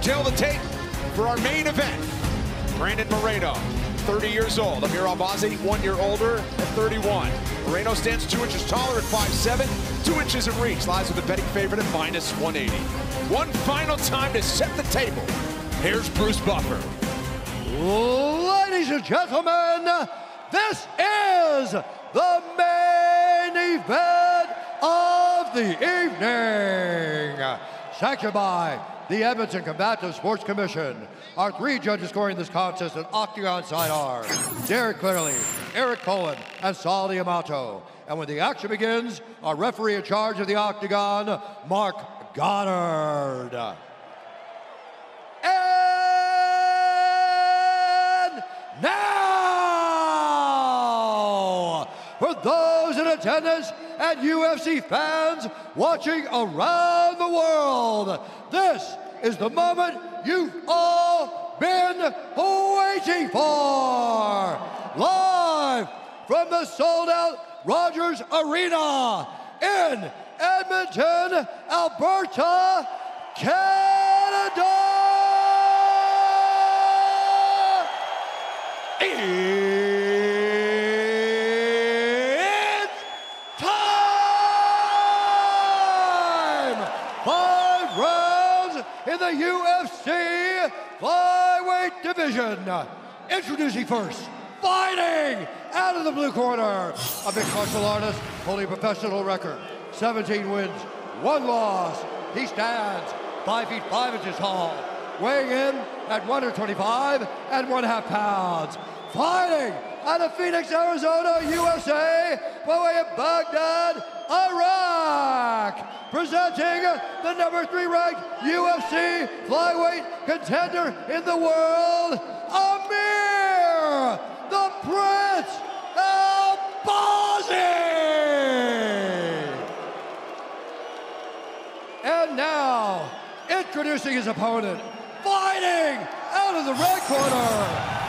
tail the tape for our main event. Brandon Moreno, 30 years old. Amir Albazi, 1 year older at 31. Moreno stands 2 inches taller at 5'7", 2 inches of reach. Lies with the betting favorite at -180. One final time to set the table. Here's Bruce Buffer. Ladies and gentlemen, this is the main event of the evening. Sanctioned by the Edmonton Combative Sports Commission. Our 3 judges scoring this contest at Octagon side are Derek Clearly, Eric Cohen, and Saul Diamato. And when the action begins, our referee in charge of the Octagon, Mark Goddard. And now, for those in attendance and UFC fans watching around the world, this is the moment you've all been waiting for. Live from the sold-out Rogers Arena in Edmonton, Alberta, Canada. It's time! 5 rounds in the UFC flyweight division. Introducing first, fighting out of the blue corner, a mixed martial artist, holding a professional record, 17 wins, 1 loss. He stands 5 feet 5 inches tall, weighing in at 125 1/2 pounds. Fighting out of Phoenix, Arizona, USA, by way of Baghdad, Iraq. Presenting the #3 ranked UFC flyweight contender in the world, Amir, the Prince Albazi. And now, introducing his opponent, fighting out of the red corner,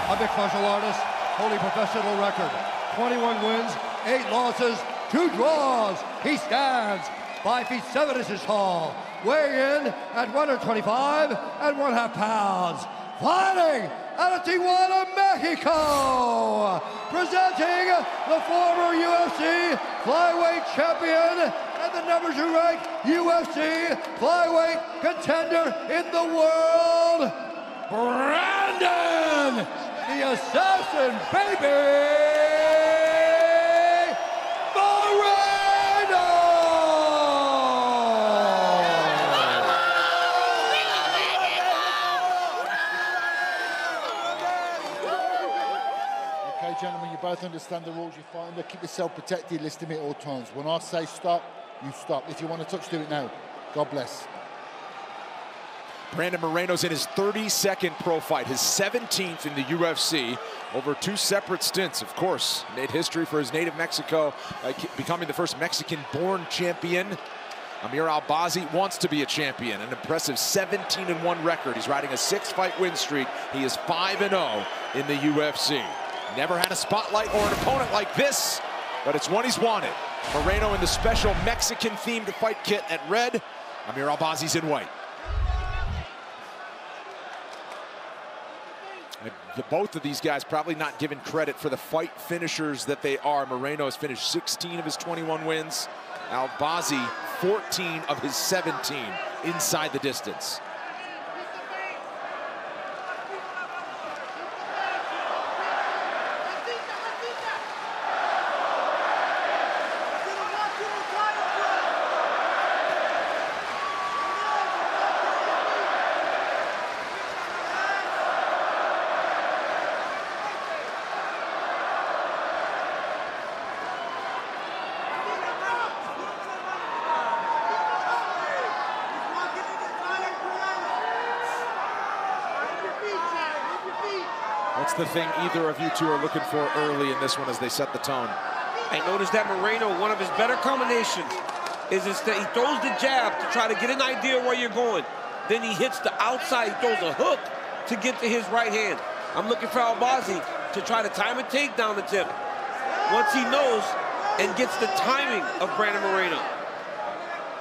a mixed martial artist, holding professional record, 21 wins, 8 losses, 2 draws. He stands 5 feet 7 inches tall, weighing in at 125 1/2 pounds. Fighting out of Tijuana, Mexico, presenting the former UFC flyweight champion and the #2 ranked UFC flyweight contender in the world, Brandon, the Assassin Baby, Moreno! Okay, gentlemen, you both understand the rules. You're fighting to keep yourself protected. Listen to me at all times. When I say stop, you stop. If you want to touch, do it now. God bless. Brandon Moreno's in his 32nd pro fight, his 17th in the UFC, over 2 separate stints, of course. Made history for his native Mexico, becoming the first Mexican-born champion. Amir Albazi wants to be a champion, an impressive 17-1 record. He's riding a 6-fight win streak. He is 5-0 in the UFC. Never had a spotlight or an opponent like this, but it's one he's wanted. Moreno in the special Mexican-themed fight kit at red. Amir Albazi's in white. Both of these guys probably not given credit for the fight finishers that they are. Moreno has finished 16 of his 21 wins. Albazi, 14 of his 17 inside the distance. What's the thing either of you two are looking for early in this one as they set the tone? I noticed that Moreno, one of his better combinations is that he throws the jab to try to get an idea where you're going. Then he hits the outside, he throws a hook to get to his right hand. I'm looking for Albazi to try to time a takedown attempt once he knows and gets the timing of Brandon Moreno.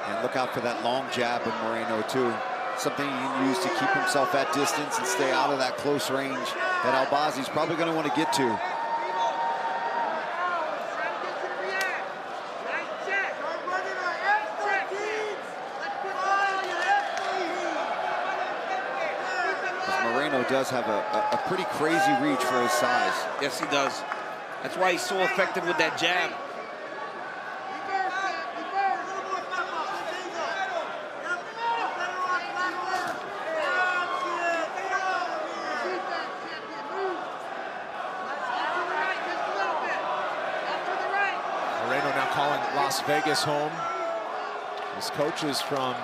And look out for that long jab in Moreno too. something he can use to keep himself at distance and stay out of that close range that Albazi's probably going to want to get to. Moreno does have a pretty crazy reach for his size. Yes, he does. That's why he's so effective with that jab. Moreno now calling Las Vegas home. His coaches from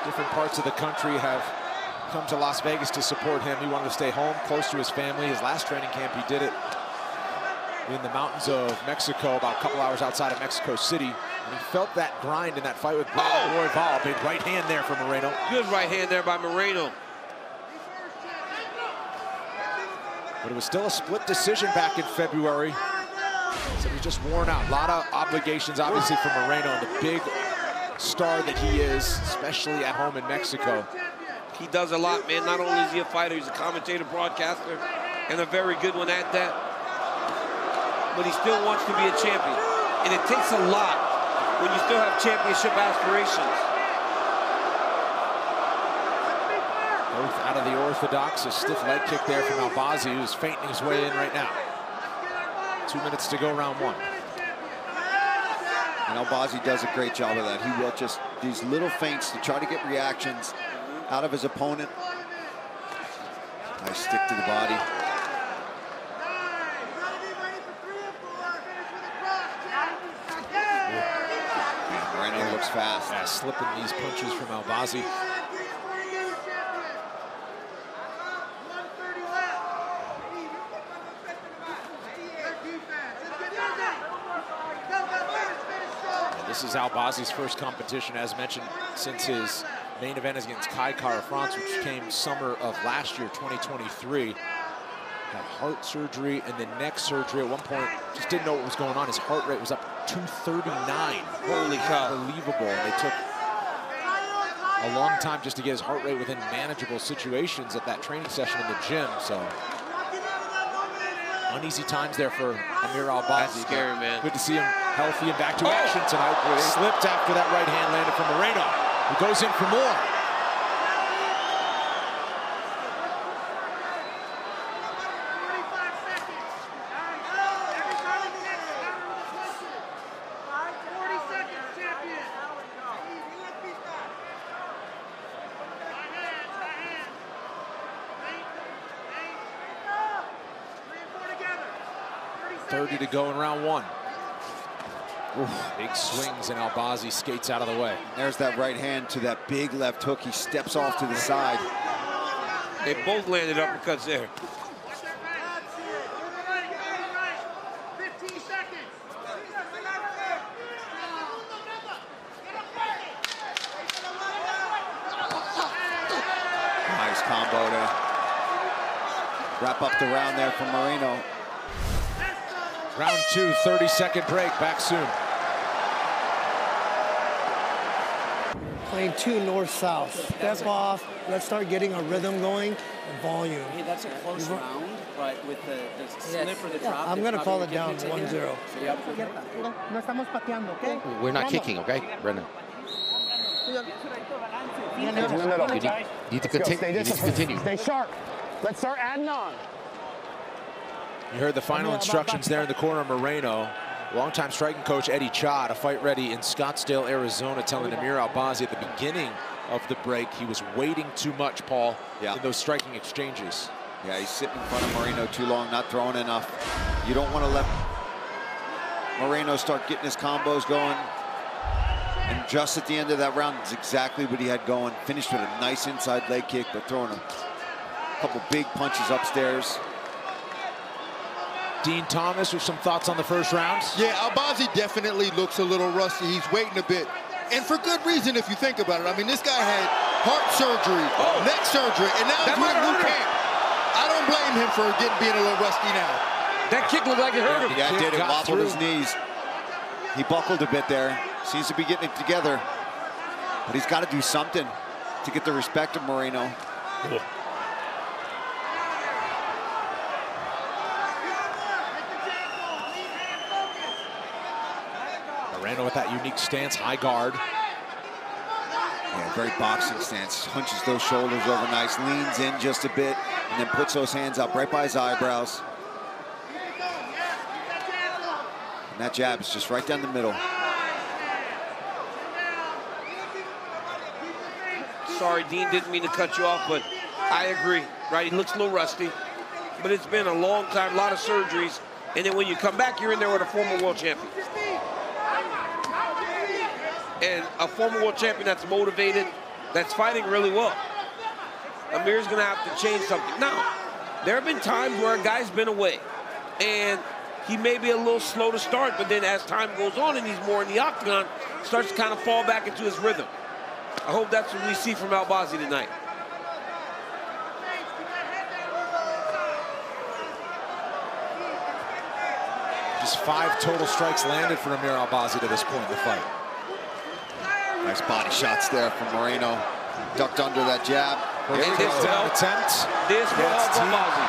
different parts of the country have come to Las Vegas to support him. He wanted to stay home, close to his family. His last training camp, he did it in the mountains of Mexico, about a couple hours outside of Mexico City. And he felt that grind in that fight with Royval. Big right hand there for Moreno. Good right hand there by Moreno. But it was still a split decision back in February. So he's just worn out. A lot of obligations, obviously, for Moreno, and the big star that he is, especially at home in Mexico. He does a lot, man. Not only is he a fighter, he's a commentator, broadcaster, and a very good one at that. But he still wants to be a champion. And it takes a lot when you still have championship aspirations. Both out of the orthodox. A stiff leg kick there from Albazi, who's fainting his way in right now. 2 minutes to go, round one. And Albazi does a great job of that. He will just, these little feints to try to get reactions out of his opponent. Nice stick to the body. Moreno looks fast. Yeah, slipping these punches from Albazi. This is Albazi's first competition, as mentioned, since his main event is against Kai Kara-France, which came summer of last year, 2023. Had heart surgery and then neck surgery. At one point, just didn't know what was going on. His heart rate was up 239. Holy cow. Unbelievable. And they took a long time just to get his heart rate within manageable situations at that training session in the gym. So uneasy times there for Amir Albazi. That's scary, man. Good to see him healthy and back to action tonight. Slipped after that right hand landed from Moreno, who goes in for more. .30 to go in round one. Oof, big swings and Albazi skates out of the way. There's that right hand to that big left hook. He steps off to the side. They both landed uppercuts there. Nice combo to wrap up the round there for Moreno. Round two, 30-second break. Back soon. Playing two north-south. Step off. Let's start getting a rhythm going and volume. Hey, that's a close round, but with the slip or the drop. I'm going to call it down 1-0. We're not kicking, okay, Brendan? You need to continue. Stay sharp. Let's start adding on. You heard the final instructions there in the corner of Moreno. Longtime striking coach Eddie Chad, a fight ready in Scottsdale, Arizona, telling Amir Albazi at the beginning of the break he was waiting too much, Paul, in those striking exchanges. Yeah, he's sitting in front of Moreno too long, not throwing enough. You don't want to let Moreno start getting his combos going. And just at the end of that round, it's exactly what he had going. Finished with a nice inside leg kick, but throwing a couple big punches upstairs. Dean Thomas with some thoughts on the first round. Yeah, Albazi definitely looks a little rusty. He's waiting a bit. And for good reason, if you think about it. I mean, this guy had heart surgery, neck surgery, and now he's with New Camp. I don't blame him for being a little rusty now. That kick looked like it hurt him. Yeah, it did. It wobbled his knees. He buckled a bit there. Seems to be getting it together. But he's got to do something. to get the respect of Moreno. Cool. Moreno with that unique stance, high guard. Yeah, very boxing stance. Hunches those shoulders over nice, leans in just a bit, and then puts those hands up right by his eyebrows. And that jab is just right down the middle. Sorry, Dean, didn't mean to cut you off, but I agree, right? He looks a little rusty, but it's been a long time, a lot of surgeries, and then when you come back, you're in there with a former world champion. And a former world champion that's motivated, that's fighting really well. Amir's gonna have to change something. Now, there have been times where a guy's been away, and he may be a little slow to start, but then as time goes on and he's more in the octagon, starts to kind of fall back into his rhythm. I hope that's what we see from Albazi tonight. Just 5 total strikes landed for Amir Albazi to this point in the fight. Nice body shots there from Moreno. Ducked under that jab. Attempt. This was Albazi.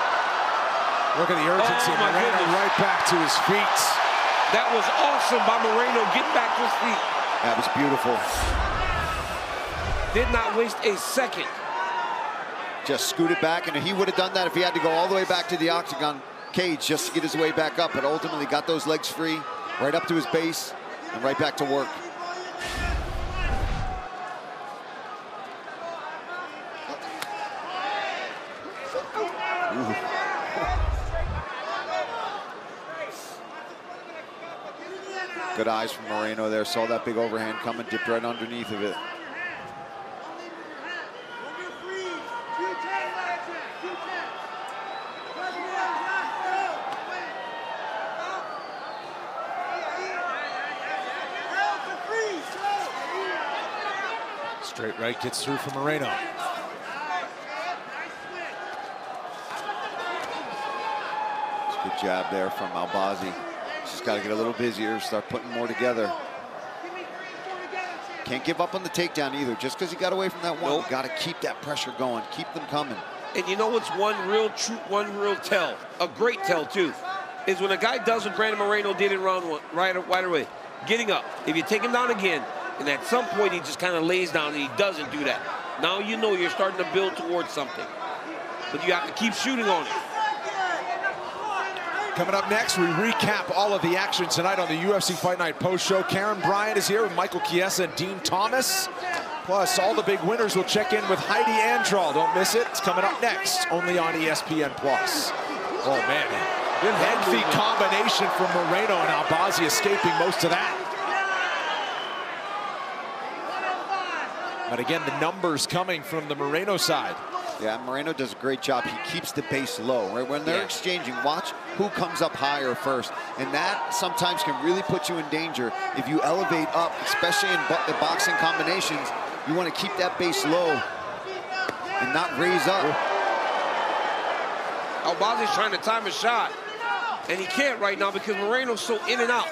Look at the urgency. Oh, my Moreno goodness. right back to his feet. That was awesome by Moreno, getting back to his feet. That was beautiful. Did not waste a second. Just scooted back, and he would have done that if he had to go all the way back to the octagon cage just to get his way back up, but ultimately got those legs free, right up to his base, and right back to work. Ooh. Good eyes from Moreno there. Saw that big overhand coming, dipped right underneath of it. Straight right gets through for Moreno. Good jab there from Albazi. Just got to get a little busier, start putting more together. Can't give up on the takedown either. Just because you got away from that one, you got to keep that pressure going, keep them coming. And you know what's one real tell, a great tell too, is when a guy does what Brandon Moreno did in round one, right away, getting up. If you take him down again, and at some point he just kind of lays down and he doesn't do that. Now you know you're starting to build towards something. But you have to keep shooting on it. Coming up next, we recap all of the action tonight on the UFC Fight Night post-show. Karen Bryant is here with Michael Chiesa and Dean Thomas. Plus, all the big winners will check in with Heidi Andral. Don't miss it. It's coming up next, only on ESPN+. Oh, man. Good lengthy combination from Moreno and Albazi, escaping most of that. But again, the numbers coming from the Moreno side. Yeah, Moreno does a great job. He keeps the base low. Right? When they're exchanging, watch who comes up higher first. And that sometimes can really put you in danger. If you elevate up, especially in the boxing combinations, you want to keep that base low and not raise up. Albazi's trying to time a shot, and he can't right now because Moreno's so in and out.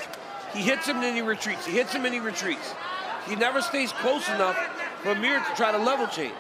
He hits him, then he retreats. He hits him, and he retreats. He never stays close enough for Amir to try to level change.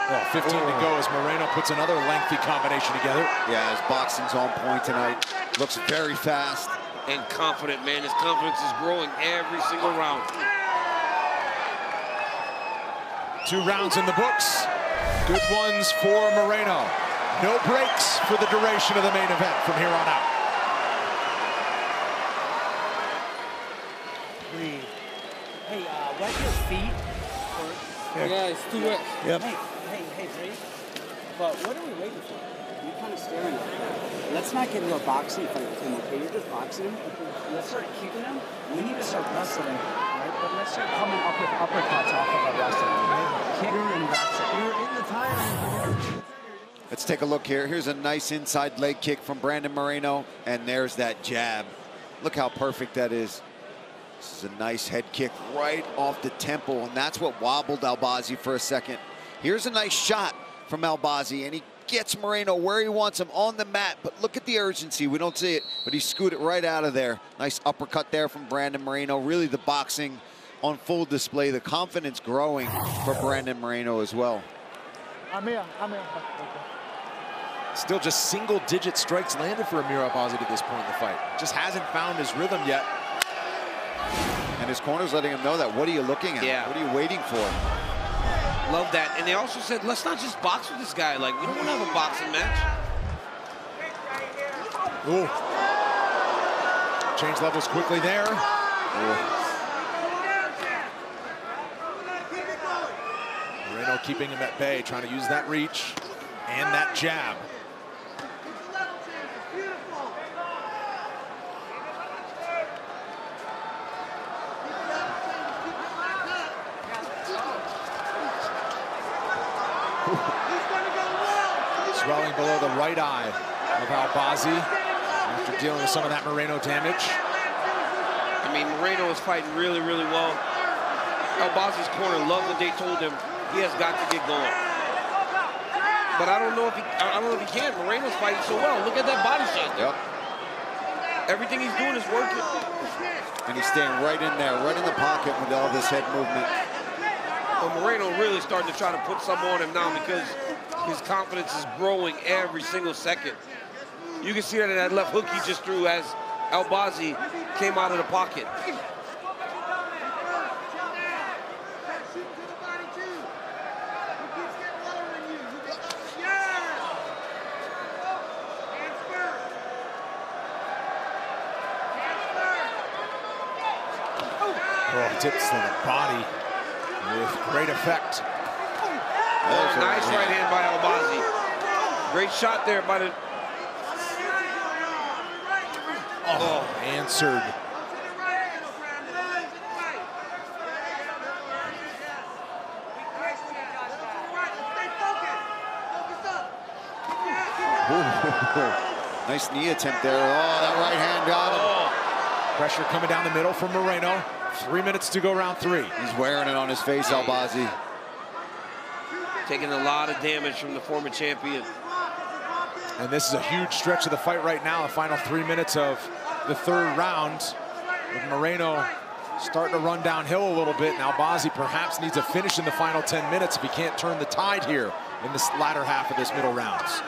Well, 15 to go as Moreno puts another lengthy combination together. Yeah, his boxing's on point tonight. Looks very fast. And confident, man. His confidence is growing every single round. 2 rounds in the books. Good ones for Moreno. No breaks for the duration of the main event from here on out. Breathe. Hey, wet your feet. Yeah, it's too wet. Yep. Hey, breathe. But what are we waiting for? You're kind of staring at him. Let's not get into a boxing fight with him, okay? You're just boxing him. Let's start kicking him. We need to start wrestling, right? But let's start coming up with uppercuts off of our wrestling, right? Kick and wrestle. You're in the time. Let's take a look here. Here's a nice inside leg kick from Brandon Moreno, and there's that jab. Look how perfect that is. This is a nice head kick right off the temple, and that's what wobbled Albazi for a second. Here's a nice shot from Albazi, and he gets Moreno where he wants him, on the mat. But look at the urgency. We don't see it, but he scooted right out of there. Nice uppercut there from Brandon Moreno. Really the boxing on full display. The confidence growing for Brandon Moreno as well. Amir. Still just single-digit strikes landed for Amir Albazi to this point in the fight. Just hasn't found his rhythm yet. And his corner's letting him know that. What are you looking at? Yeah. What are you waiting for? Love that. And they also said, let's not just box with this guy. Like, we don't want to have a boxing match. Ooh. Change levels quickly there. Moreno keeping him at bay, trying to use that reach and that jab. Swelling below the right eye of Albazi after dealing with some of that Moreno damage. I mean, Moreno is fighting really, really well. Albazi's corner loved what they told him. He has got to get going. But I don't know if he can. Moreno's fighting so well. Look at that body shot. Yep. Everything he's doing is working. And he's staying right in there, right in the pocket with all this head movement. Well, Moreno really starting to try to put some on him now because his confidence is growing every single second. You can see that in that left hook he just threw as Albazi came out of the pocket. Oh, tips to the body with great effect. Oh, nice right hand by Albazi. Great shot there by the... Oh, answered. Nice knee attempt there. Oh, that right hand got him. Pressure coming down the middle from Moreno. 3 minutes to go, round 3. He's wearing it on his face, Albazi. Taking a lot of damage from the former champion. And this is a huge stretch of the fight right now, the final 3 minutes of the third round. With Moreno starting to run downhill a little bit. Now Albazi perhaps needs a finish in the final 10 minutes if he can't turn the tide here in this latter half of this middle rounds.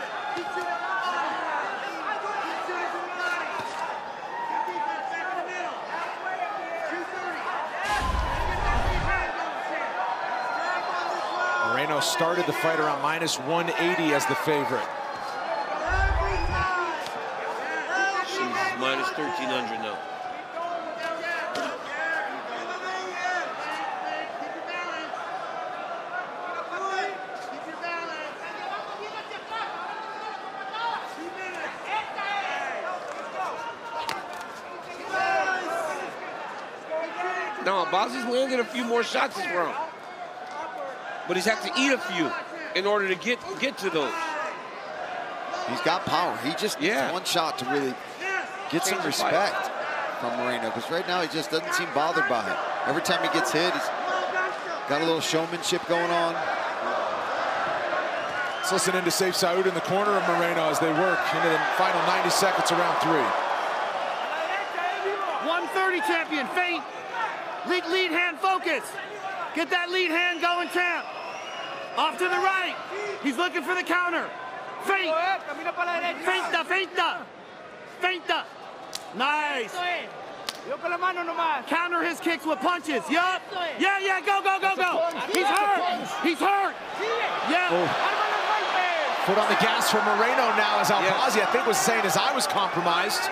Moreno started the fight around -180 as the favorite. She's -1300 now. Now, Albazi's landed a few more shots this round. But he's had to eat a few in order to get to those. He's got power. He just needs one shot to really get some respect from Moreno, because right now he just doesn't seem bothered by it. Every time he gets hit, he's got a little showmanship going on. Let's listen into Saif Saud in the corner of Moreno as they work into the final 90 seconds of round 3. 130 champion, feint. Lead hand focus. Get that lead hand going, champ. Off to the right. He's looking for the counter. Feint. Feinta. Nice. Counter his kicks with punches. Yup. Yeah, go. He's hurt. Yeah. Oh. Foot on the gas for Moreno now as Albazi, I think, was saying as I was compromised.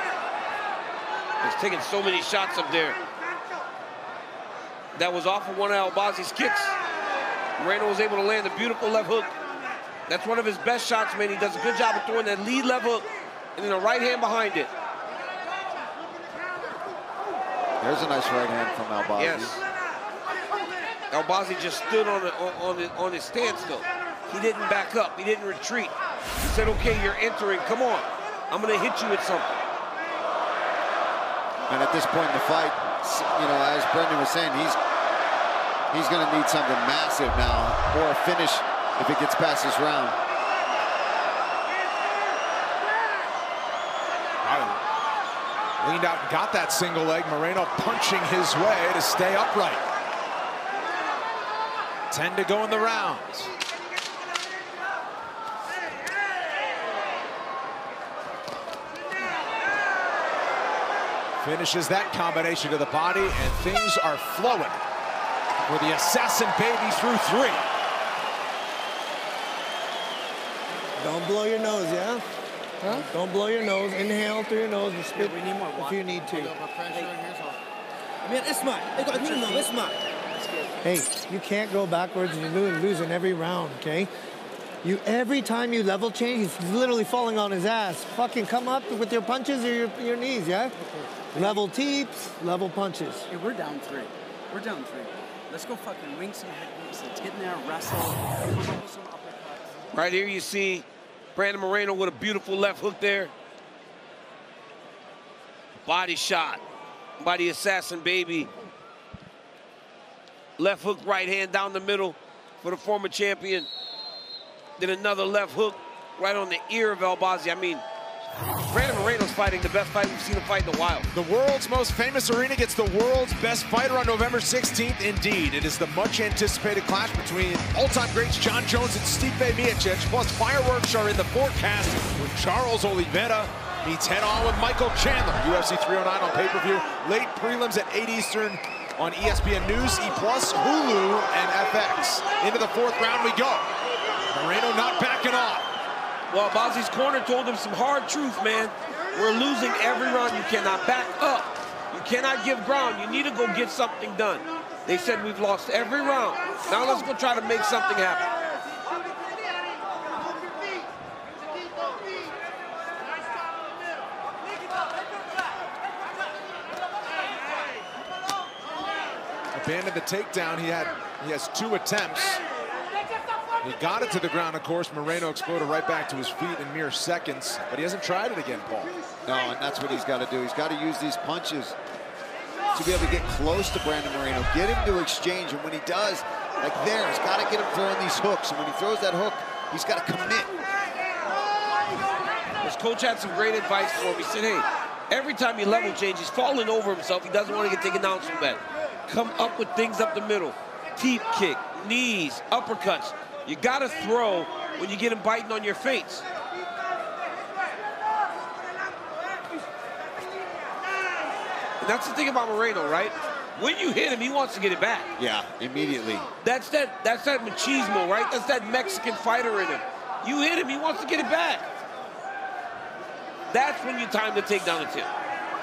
He's taking so many shots up there. That was off of one of Albazi's kicks. Moreno was able to land a beautiful left hook. That's one of his best shots, man. He does a good job of throwing that lead left hook and then a right hand behind it. There's a nice right hand from Albazi. Yes. Albazi just stood on his stance, though. He didn't back up. He didn't retreat. He said, okay, you're entering. Come on. I'm going to hit you with something. And at this point in the fight, you know, as Brendan was saying, he's going to need something massive now, or a finish if it gets past this round. Leaned out and got that single leg. Moreno punching his way to stay upright. 10 to go in the round. Finishes that combination to the body, and things are flowing for the assassin baby through 3. Don't blow your nose, yeah? Huh? Don't blow your nose. Inhale through your nose and spit if you need to. Hey, you can't go backwards. You're losing every round, okay? Every time you level change, he's literally falling on his ass. Fucking come up with your punches or your knees, yeah? Okay. Level teeps, level punches. Hey, we're down 3. We're down 3. Let's go fucking wing some head kicks. Let's get in there, wrestle. Right here you see Brandon Moreno with a beautiful left hook there. Body shot by the assassin baby. Left hook, right hand down the middle for the former champion. Then another left hook right on the ear of Albazi. I mean, Brandon Moreno's fighting the best fight we've seen him fight in a while. The world's most famous arena gets the world's best fighter on November 16th. Indeed, it is the much-anticipated clash between all-time greats John Jones and Stipe Miocic. Plus, fireworks are in the forecast when Charles Oliveira meets head-on with Michael Chandler. UFC 309 on pay-per-view. Late prelims at 8 Eastern on ESPN News, E+, Hulu, and FX. Into the 4th round we go. Moreno not backing off. Well, Albazi's corner told him some hard truth, man. We're losing every round. You cannot back up. You cannot give ground. You need to go get something done. They said we've lost every round. Now let's go try to make something happen. Abandoned the takedown. He has 2 attempts. He got it to the ground, of course. Moreno exploded right back to his feet in mere seconds, but he hasn't tried it again, Paul. No, and that's what he's got to do. He's got to use these punches to be able to get close to Brandon Moreno, get him to exchange, and when he does, like there, he's got to get him throwing these hooks, and when he throws that hook, he's got to commit. His coach had some great advice for him. He said, hey, every time you level change, he's falling over himself. He doesn't want to get taken down so bad. Come up with things up the middle. Teep kick, knees, uppercuts. You got to throw when you get him biting on your face. And that's the thing about Moreno, right? When you hit him, he wants to get it back. Yeah, immediately. That's that machismo, right? That's that Mexican fighter in him. You hit him, he wants to get it back. That's when you time to take down a tip.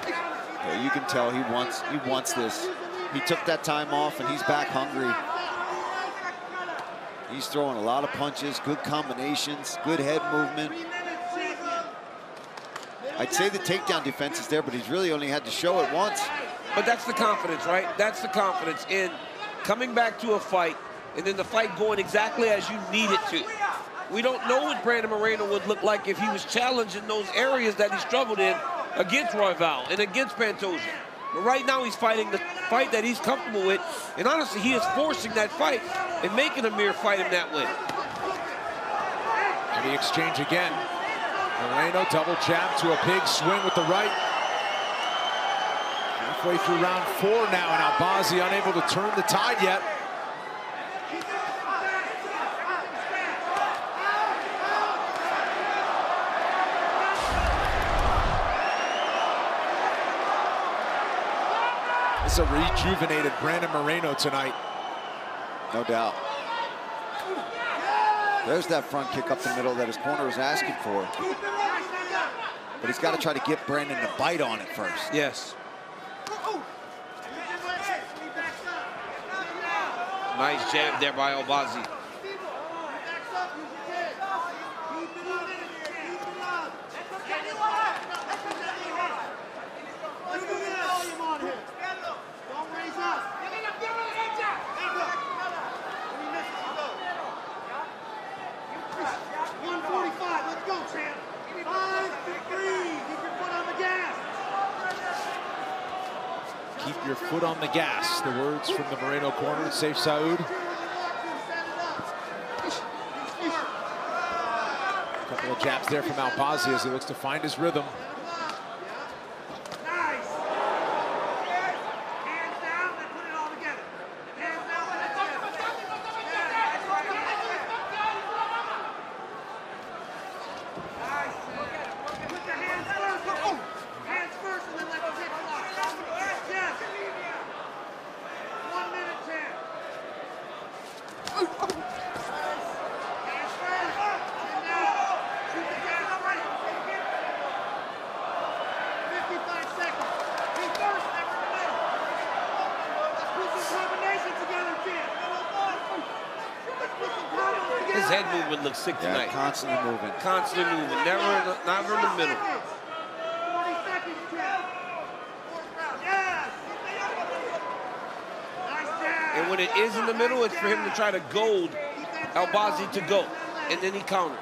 Yeah, you can tell he wants this. He took that time off, and he's back hungry. He's throwing a lot of punches, good combinations, good head movement. I'd say the takedown defense is there, but he's really only had to show it once. But that's the confidence, right? That's the confidence in coming back to a fight and then the fight going exactly as you need it to. We don't know what Brandon Moreno would look like if he was challenged in those areas that he struggled in against Royval and against Pantoja. But right now he's fighting the fight that he's comfortable with, and honestly, he is forcing that fight and making Amir fight him that way. And the exchange again. Moreno double jab to a big swing with the right. Halfway through round 4 now, and Albazi unable to turn the tide yet. It's a rejuvenated Brandon Moreno tonight. No doubt. There's that front kick up the middle that his corner was asking for. But he's got to try to get Brandon to bite on it first. Yes. Nice jab there by Albazi. keep your foot on the gas. The words from the Moreno corner. Safe Saud. A couple of jabs there from Albazi as he looks to find his rhythm. His head movement looks sick tonight. Constantly moving. Constantly moving. Never in the middle. And when it is in the middle, it's for him to try to goad Albazi to go. And then he counters.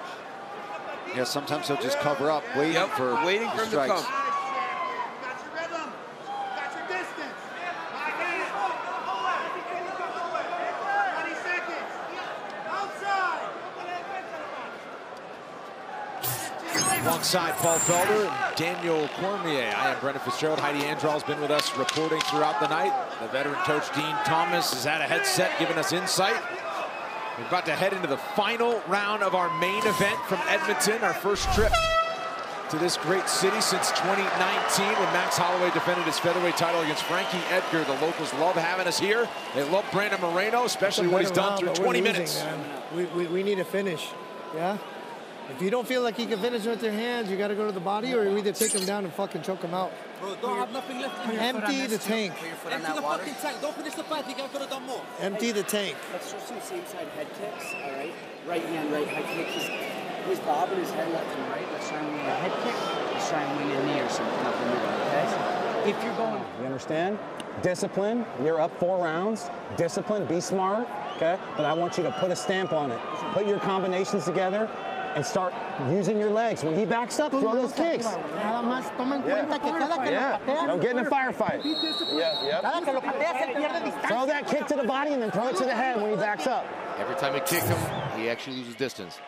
Yeah, sometimes he'll just cover up, waiting for him to come. Alongside Paul Felder and Daniel Cormier, I am Brendan Fitzgerald. Heidi Androl's been with us reporting throughout the night. The veteran coach Dean Thomas has had a headset giving us insight. We're about to head into the final round of our main event from Edmonton, our first trip to this great city since 2019 when Max Holloway defended his featherweight title against Frankie Edgar. The locals love having us here. They love Brandon Moreno, especially what he's done through 20 minutes. We need a finish, yeah? If you don't feel like you can finish with your hands, you got to go to the body, or you either take him down and fucking choke him out. Bro, don't have nothing left in your Empty the tank. Empty the fucking tank. Don't finish the fight. You got to done more. Empty the tank. Let's show some same side head kicks, all right? Right hand, right head kick. He's bobbing his head left and right. Let's try and win a head kick. Let's try and win a knee or something up in the middle, okay? If you're going... You understand? Discipline. You're up 4 rounds. Discipline. Be smart, okay? But I want you to put a stamp on it. Put your combinations together and start using your legs. When he backs up, throw those kicks. Yeah. Don't get in a firefight. Throw that kick to the body and then throw it to the head when he backs up. Every time you kick him, he actually loses distance.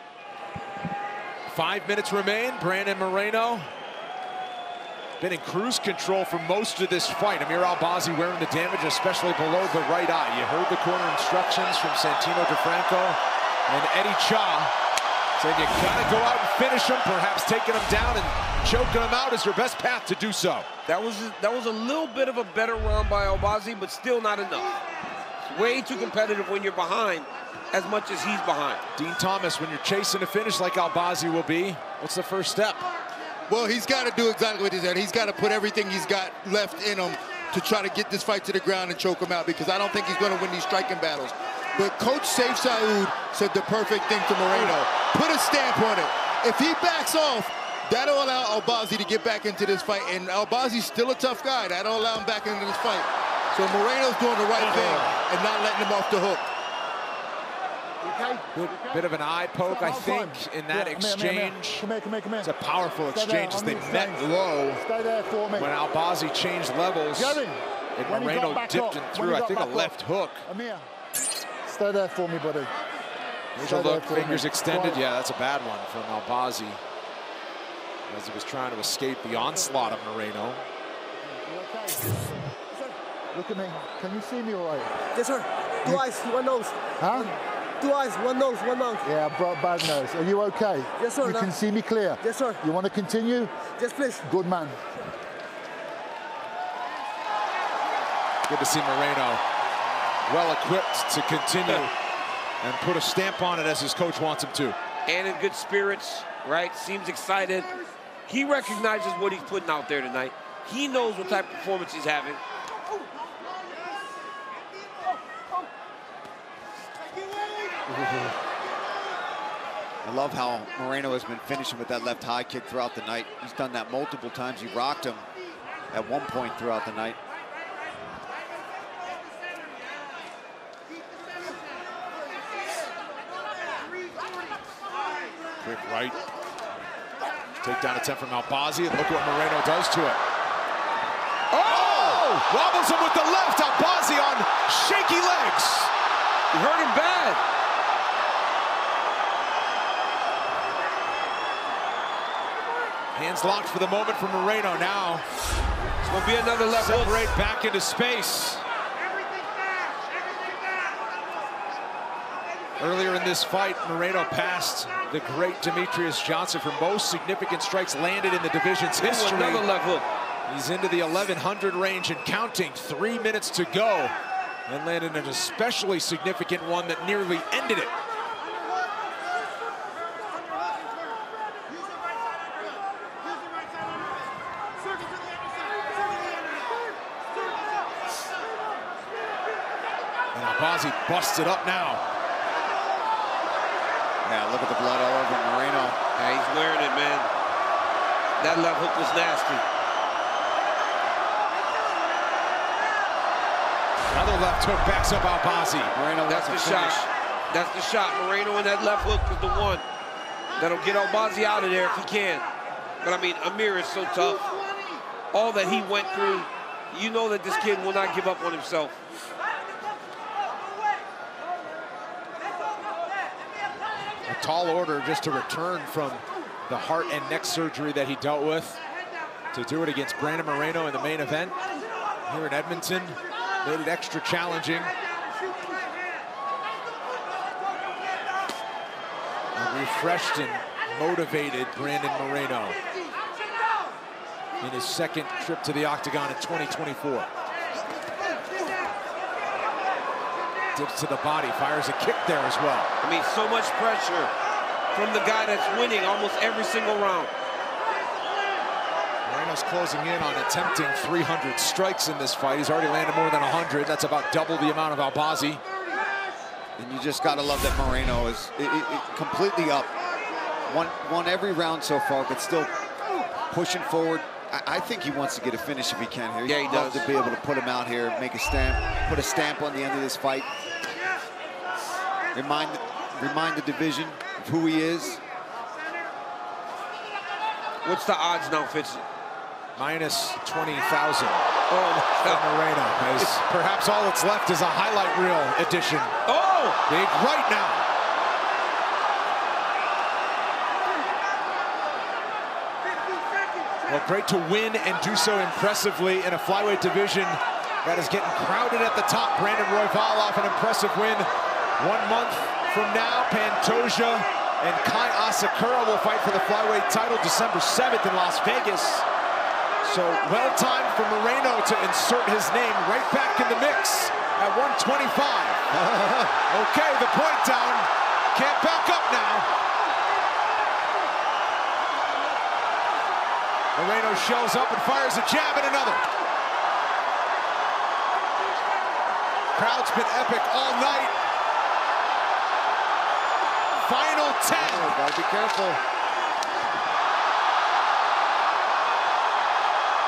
5 minutes remain. Brandon Moreno been in cruise control for most of this fight. Amir Albazi wearing the damage, especially below the right eye. You heard the corner instructions from Santino DeFranco and Eddie Cha. Saying you gotta go out and finish him, perhaps taking him down and choking him out is your best path to do so. That was a little bit of a better round by Albazi, but still not enough. It's way too competitive when you're behind as much as he's behind. Dean Thomas, when you're chasing a finish like Albazi will be, what's the first step? Well, he's got to do exactly what he said. He's got to put everything he's got left in him to try to get this fight to the ground and choke him out, because I don't think he's going to win these striking battles. But Coach Saif Saud said the perfect thing to Moreno. Put a stamp on it. If he backs off, that'll allow Albazi to get back into this fight. And Albazi's still a tough guy. That'll allow him back into this fight. So Moreno's doing the right thing and not letting him off the hook. Bit of an eye poke, I think, in that exchange. Come here. It's a powerful exchange as they met low. Stay there for me. When Albazi changed levels and Moreno dipped in through, I think, a left hook. Amir, stay there for me, buddy. There's a look, fingers extended. Yeah, that's a bad one from Albazi as he was trying to escape the onslaught of Moreno. Look at me. Can you see me all right? Yes, sir. 2 eyes, 1 nose. Huh? 2 eyes, 1 nose, 1 mouth. Yeah, I've brought bad nose. Are you okay? Yes, sir. You can see me clear? Yes, sir. You want to continue? Yes, please. Good man. Good to see Moreno well-equipped to continue and put a stamp on it as his coach wants him to. And in good spirits, right? Seems excited. He recognizes what he's putting out there tonight. He knows what type of performance he's having. I love how Moreno has been finishing with that left high kick throughout the night. He's done that multiple times. He rocked him at one point throughout the night. Quick right. Takedown attempt from Albazi, and look what Moreno does to it. Oh! Wobbles him with the left. Albazi on shaky legs. He hurt him bad. Hands locked for the moment from Moreno. Now it's going to be another left hook. Separate back into space. Earlier in this fight, Moreno passed the great Demetrius Johnson for most significant strikes landed in the division's history. Another left hook. He's into the 1100 range and counting. 3 minutes to go. And landed an especially significant one that nearly ended it. And Albazi busted up now. Yeah, look at the blood all over Moreno. Yeah, he's wearing it, man. That left hook was nasty. Another left hook backs up Albazi. Moreno, that's the shot. That's the shot. Moreno and that left hook is the one that'll get Albazi out of there if he can. But I mean, Amir is so tough. All that he went through, you know that this kid will not give up on himself. A tall order just to return from the heart and neck surgery that he dealt with to do it against Brandon Moreno in the main event here in Edmonton. Made it extra challenging. A refreshed and motivated Brandon Moreno in his second trip to the octagon in 2024. Dips to the body, fires a kick there as well. I mean, so much pressure from the guy that's winning almost every single round. Moreno's closing in on attempting 300 strikes in this fight. He's already landed more than 100. That's about double the amount of Albazi. And you just got to love that Moreno is completely up. Won every round so far, but still pushing forward. I think he wants to get a finish if he can here. Yeah, he does. To be able to put him out here, make a stamp, put a stamp on the end of this fight. Remind the division of who he is. What's the odds now, Fitz? Minus 20,000 for Moreno. As perhaps all that's left is a highlight reel edition. Oh! Big right now. Well, great to win and do so impressively in a flyweight division that is getting crowded at the top. Brandon Royval off an impressive win. 1 month from now, Pantoja and Kai Asakura will fight for the flyweight title December 7th in Las Vegas. So well timed for Moreno to insert his name right back in the mix at 125. Okay, the point down. Can't back up now. Moreno shells up and fires a jab and another. Crowd's been epic all night. Final 10. Oh, gotta be careful.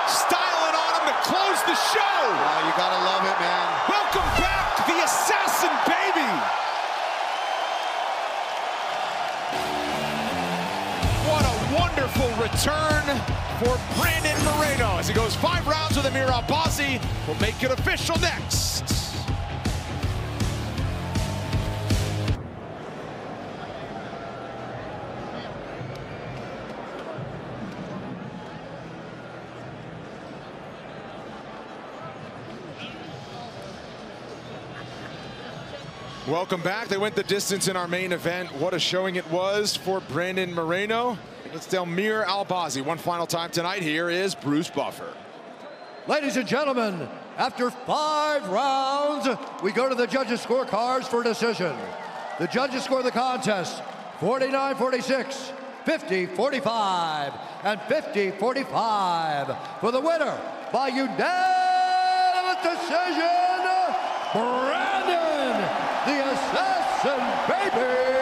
Styling on him to close the show. Oh, you gotta love it, man. Welcome back, the assassin baby. What a wonderful return for Brandon Moreno as he goes 5 rounds with Amir Albazi. We'll make it official next. Welcome back. They went the distance in our main event. What a showing it was for Brandon Moreno against Amir Albazi. One final time tonight. Here is Bruce Buffer. Ladies and gentlemen, after 5 rounds, we go to the judges' scorecards for decision. The judges score the contest 49-46, 50-45, and 50-45 for the winner by unanimous decision, Brandon, the Assassin Baby